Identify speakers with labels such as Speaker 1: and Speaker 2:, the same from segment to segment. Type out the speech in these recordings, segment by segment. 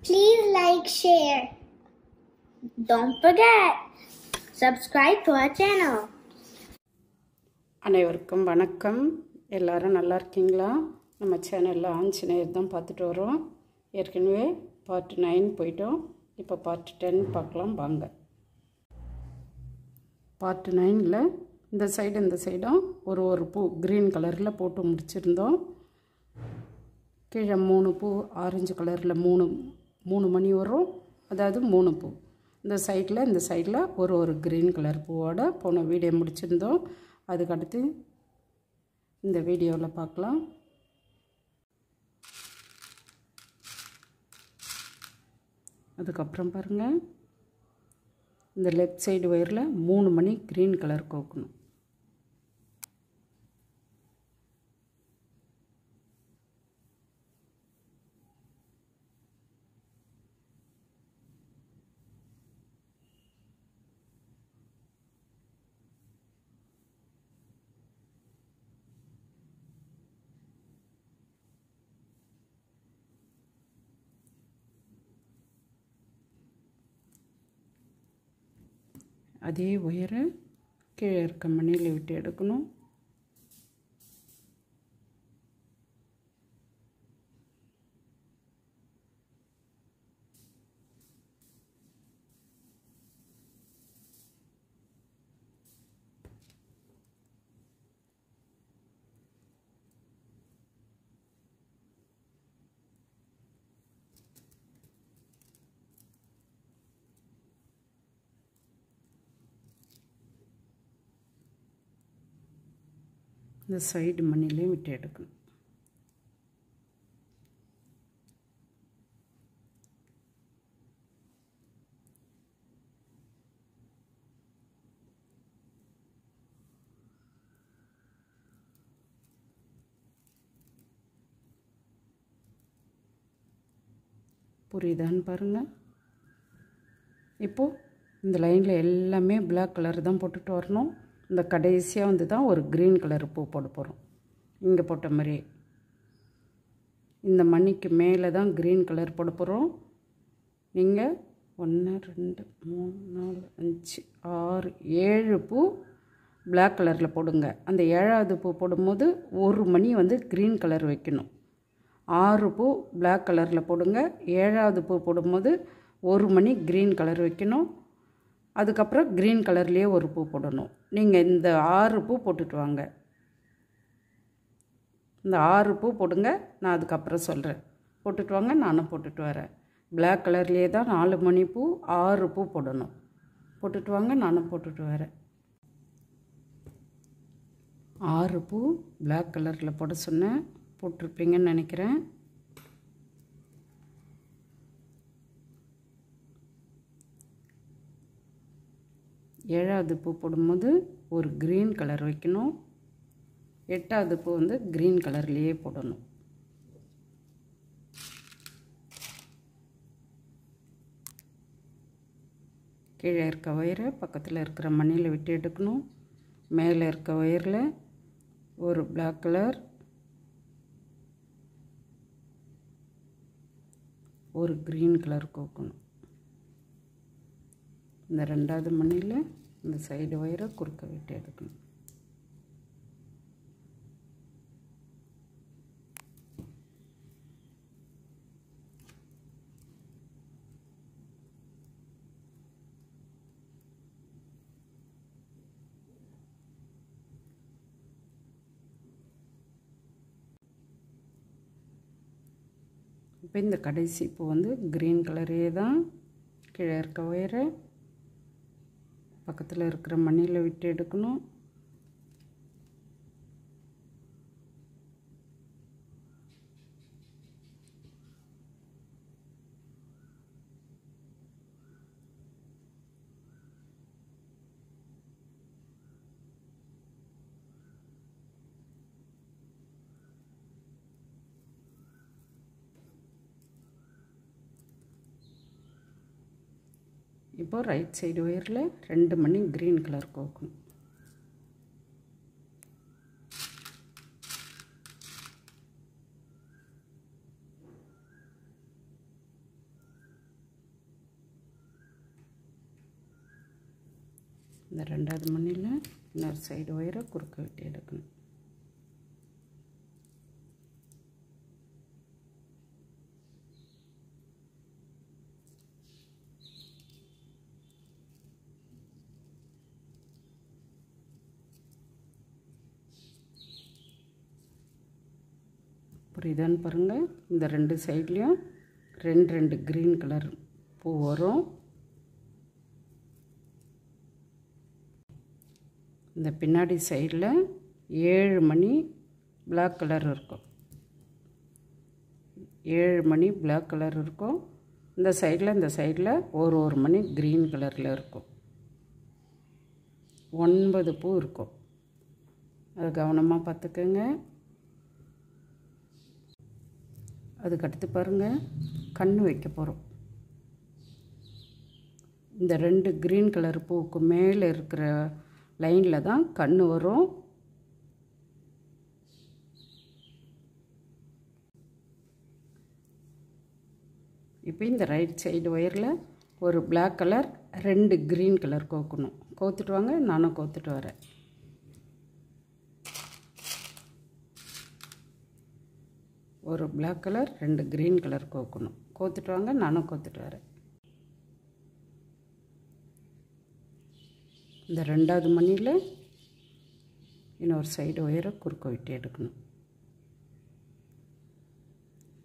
Speaker 1: Please like, share. Don't forget, subscribe to our channel.
Speaker 2: அனைவருக்கும் வணக்கம். எல்லாரும் நல்லா இருக்கீங்களா? நம்ம சேனலில் ஆஞ்சநேயர் தான் பார்த்துட்டு வரோம். ஏற்கனவே பார்ட் 9 போயிட்டோம். இப்போ பார்ட் 10 பார்க்கலாம் வாங்க. பார்ட் 9ல் இந்த சைடும் ஒரு பூ க்ரீன் கலரில் போட்டு முடிச்சிருந்தோம். கீழே 3 பூ ஆரஞ்சு கலரில் மூணு மணி வரும், அதாவது 3 பூ. இந்த சைடில் ஒரு க்ரீன் கலர் பூவோட போன வீடியோ முடிச்சிருந்தோம். அதுக்கடுத்து இந்த வீடியோவில் பார்க்கலாம். அதுக்கப்புறம் பாருங்கள், இந்த லெஃப்ட் சைடு ஒயரில் 3 மணி க்ரீன் கலர் கோக்கணும். அதே ஒயரை கீழே இருக்க மணியில் விட்டு எடுக்கணும். இந்த சைடு மணிலே விட்டு எடுக்கணும். புரியுதான்னு பாருங்கள். இப்போது இந்த லைனில் எல்லாமே பிளாக் கலர் தான் போட்டுட்டு வரணும். இந்த கடைசியாக தான் ஒரு க்ரீன் கலர் பூ போட போகிறோம். இங்கே போட்ட மாதிரி இந்த மணிக்கு மேலே தான் க்ரீன் கலர் போட போகிறோம். நீங்கள் 1 2 3 4 5 6 7 பூ பிளாக் கலரில் போடுங்க. அந்த 7வது பூ போடும்போது ஒரு மணி க்ரீன் கலர் வைக்கணும். 6 பூ பிளாக் கலரில் போடுங்க. 7வது பூ போடும்போது ஒரு மணி க்ரீன் கலர் வைக்கணும். அதுக்கப்புறம் க்ரீன் கலர்லேயே ஒரு பூ போடணும். நீங்கள் இந்த 6 பூ போட்டுட்டு வாங்க. இந்த 6 பூ போடுங்க, நான் அதுக்கப்புறம் சொல்கிறேன். போட்டுட்டு வாங்க, நானும் போட்டுட்டு வரேன். பிளாக் கலர்லேயே தான் 4 மணி பூ 6 பூ போடணும். போட்டுட்டு வாங்க, நானும் போட்டுட்டு வரேன். 6 பூ பிளாக் கலரில் போட சொன்னேன், போட்டிருப்பீங்கன்னு நினைக்கிறேன். ஏழாவது பூ போடும்போது ஒரு க்ரீன் கலர் வைக்கணும். 8வது பூ க்ரீன் கலர்லேயே போடணும். கீழே இருக்க ஒயரை பக்கத்தில் இருக்கிற மணியில் விட்டு எடுக்கணும். மேலே இருக்க ஒயரில் ஒரு பிளாக் கலர், ஒரு க்ரீன் கலர் கோக்கணும். இந்த 2வது மணியில் இந்த சைடு ஒயரை குறுக்க விட்டு எடுக்கணும். இப்போ இந்த கடைசி பூ க்ரீன் கலரே தான். கீழே இருக்க ஒயரை பக்கத்தில் இருக்கிற மணியில் விட்டு எடுக்கணும். இப்போ ரைட் சைடு ஒயரில் 2 மணி க்ரீன் கலர் கோக்கணும். இந்த ரெண்டாவது மணியில் இன்னொரு சைடு ஒயரை குறுக்க வெட்டி எடுக்கணும். புரியுதான்னு பாருங்கள். இந்த ரெண்டு சைட்லேயும் ரெண்டு க்ரீன் கலர் பூ வரும். இந்த பின்னாடி சைடில் 7 மணி பிளாக் கலர் இருக்கும். 7 மணி பிளாக் கலர் இருக்கும். இந்த சைடில் ஒரு மணி க்ரீன் கலரில் இருக்கும். 9 பூ இருக்கும். அது கவனமாக பார்த்துக்கோங்க. அதுக்கடுத்து பாருங்கள், கண் வைக்க போகிறோம். இந்த 2 க்ரீன் கலர் பூவுக்கு மேலே இருக்கிற லைனில் தான் கண் வரும். இப்போ இந்த ரைட் சைடு ஒயரில் ஒரு பிளாக் கலர் 2 க்ரீன் கலர் கோக்கணும். கோத்துட்டு வாங்க, நானும் கோத்துட்டு வரேன். ஒரு பிளாக் கலர் 2 க்ரீன் கலர் கோக்கணும். கோத்துட்டு வாங்க, நானும் கோத்துட்டு வரேன். இந்த ரெண்டாவது மணியில் இன்னொரு சைடு ஒயரை குறுக்க விட்டு எடுக்கணும்.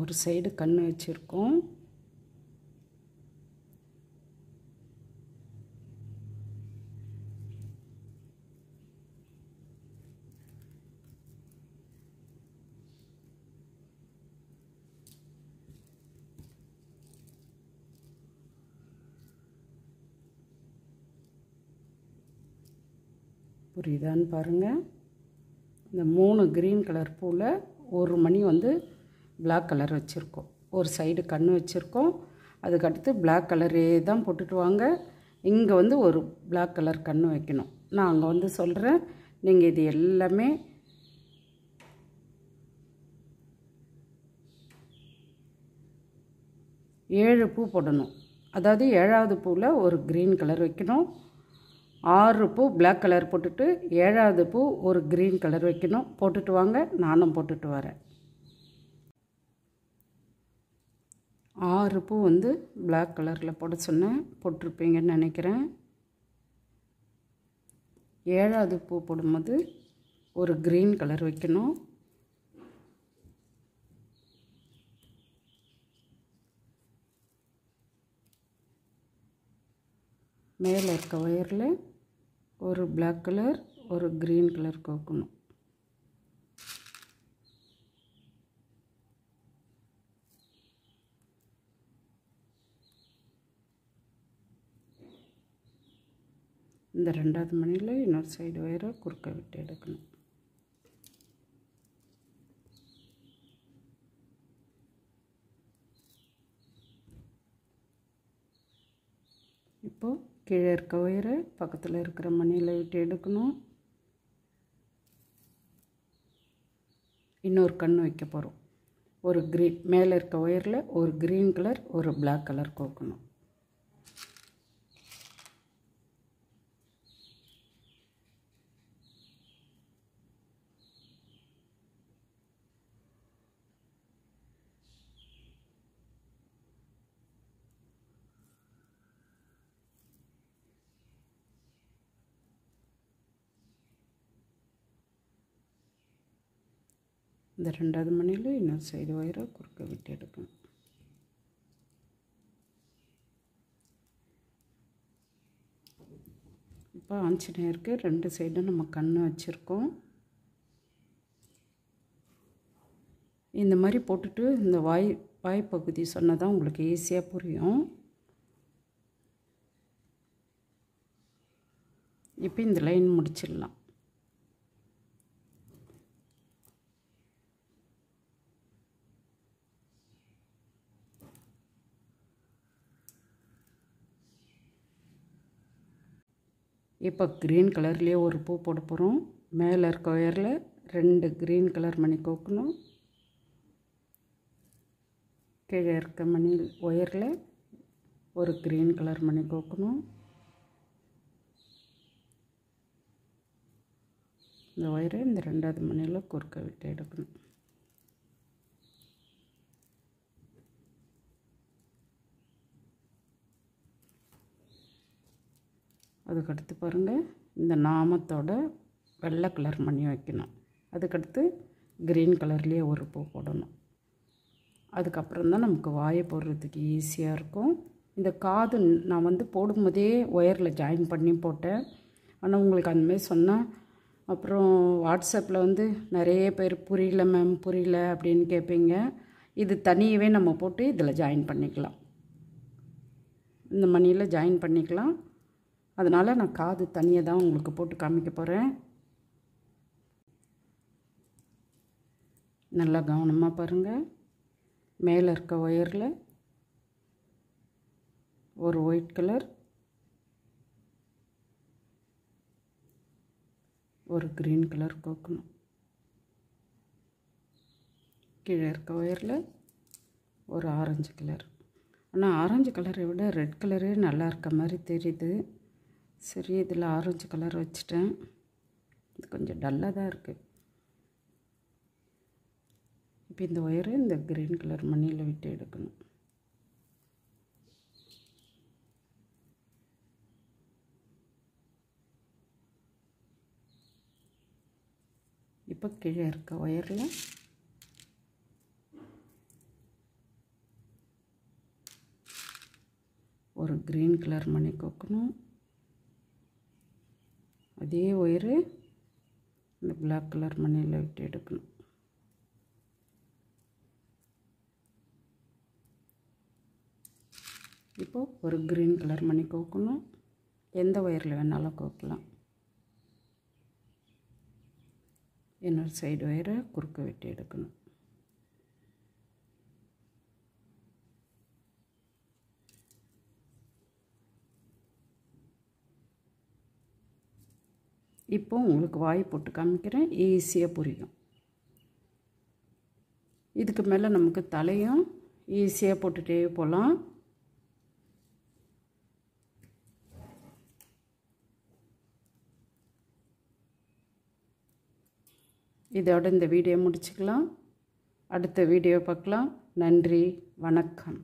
Speaker 2: ஒரு சைடு கண் வச்சுருக்கோம். புரியுதான்னு பாருங்கள். இந்த 3 க்ரீன் கலர் பூவில் ஒரு மணி வந்து பிளாக் கலர் வச்சுருக்கோம். ஒரு சைடு கண் வச்சுருக்கோம். அதுக்கடுத்து பிளாக் கலரே தான் போட்டுட்டு வாங்க. இங்கே வந்து ஒரு பிளாக் கலர் கண் வைக்கணும். நான் அங்கே வந்து சொல்கிறேன். நீங்கள் இது எல்லாமே ஏழு பூ போடணும். அதாவது 7வது பூவில் ஒரு க்ரீன் கலர் வைக்கணும். 6 பூ பிளாக் கலர் போட்டுட்டு 7வது பூ ஒரு க்ரீன் கலர் வைக்கணும். போட்டுட்டு வாங்க, நானும் போட்டுட்டு வரேன். 6 பூ வந்து பிளாக் கலரில் போட சொன்னேன், போட்டிருப்பீங்கன்னு நினைக்கிறேன். 7வது பூ போடும்போது ஒரு க்ரீன் கலர் வைக்கணும். மேலே இருக்க ஒயரில் ஒரு பிளாக் கலர் ஒரு க்ரீன் கலர் கோக்கணும். இந்த ரெண்டாவது மணியில் இன்னொரு சைடு ஒயரை குறுக்க விட்டு எடுக்கணும். இப்போது கீழே இருக்க ஒயரை பக்கத்தில் இருக்கிற மணியில் விட்டு எடுக்கணும். இன்னொரு கண் வைக்க போகிறோம். ஒரு க்ரீன் மேலே இருக்க ஒயரில் ஒரு க்ரீன் கலர் ஒரு பிளாக் கலர் கோக்கணும். இந்த ரெண்டாவது மணியில் இன்னொரு சைடு ஒயரை குறுக்க விட்டு எடுக்கணும். இப்போ ஆஞ்சநேயருக்கு 2 சைடும் நம்ம கண் வச்சுருக்கோம். இந்த மாதிரி போட்டுட்டு இந்த வாய் பகுதி சொன்னதான் உங்களுக்கு ஈஸியாக புரியும். இப்போ இந்த லைன் முடிச்சிடலாம். இப்போ க்ரீன் கலர்லேயே ஒரு பூ போட போகிறோம். மேலே இருக்க ஒயரில் 2 க்ரீன் கலர் மணி கோக்கணும். கீழே இருக்க மணி ஒயரில் ஒரு க்ரீன் கலர் மணி கோக்கணும். இந்த ஒயரை இந்த 2வது மணியில் குறுக்க விட்டு எடுக்கணும். அதுக்கடுத்து பாருங்கள், இந்த நாமத்தோட வெள்ளை கலர் மணி வைக்கணும். அதுக்கடுத்து க்ரீன் கலர்லேயே ஒரு பூ போடணும். அதுக்கப்புறம் தான் நமக்கு வாயை போடுறதுக்கு ஈஸியாக இருக்கும். இந்த காது நான் வந்து போடும்போதே ஒயரில் ஜாயின் பண்ணி போட்டேன். ஆனால் உங்களுக்கு அந்தமாரி சொன்னால் அப்புறம் வாட்ஸ்அப்பில் வந்து நிறைய பேர் புரியல மேம் புரியல அப்படின்னு கேட்பீங்க. இது தனியாகவே நம்ம போட்டு இதில் ஜாயின் பண்ணிக்கலாம். இந்த மணியில் ஜாயின் பண்ணிக்கலாம். அதனால் நான் காது தனியாக தான் உங்களுக்கு போட்டு காமிக்க போகிறேன். நல்லா கவனமாக பாருங்கள். மேலே இருக்க ஒயரில் ஒரு ஒயிட் கலர், ஒரு க்ரீன் கலர் கோக்கணும். கீழே இருக்க ஒயரில் ஒரு ஆரஞ்சு கலர். ஆனால் ஆரஞ்சு கலரை விட ரெட் கலரே நல்லா இருக்க மாதிரி தெரியுது. சரி, இதில் ஆரஞ்சு கலர் வச்சுட்டேன். இது கொஞ்சம் டல்லாக தான் இருக்குது. இப்போ இந்த ஒயரை இந்த க்ரீன் கலர் மணியில் விட்டு எடுக்கணும். இப்போ கீழே இருக்க ஒயரில் ஒரு க்ரீன் கலர் மணி கோக்கணும். அதே ஒயரு இந்த பிளாக் கலர் மணியில் விட்டு எடுக்கணும். இப்போது ஒரு க்ரீன் கலர் மணி கோக்கணும். எந்த ஒயரில் வேணாலும் கோக்கலாம். இன்னொரு சைடு ஒயரை குறுக்க விட்டு எடுக்கணும். இப்போ உங்களுக்கு வாய் போட்டு காமிக்கிறேன், ஈஸியாக புரியும். இதுக்கு மேலே நமக்கு தலையும் ஈஸியாக போட்டுகிட்டே போகலாம். இதோட இந்த வீடியோ முடிச்சுக்கலாம். அடுத்த வீடியோ பார்க்கலாம். நன்றி, வணக்கம்.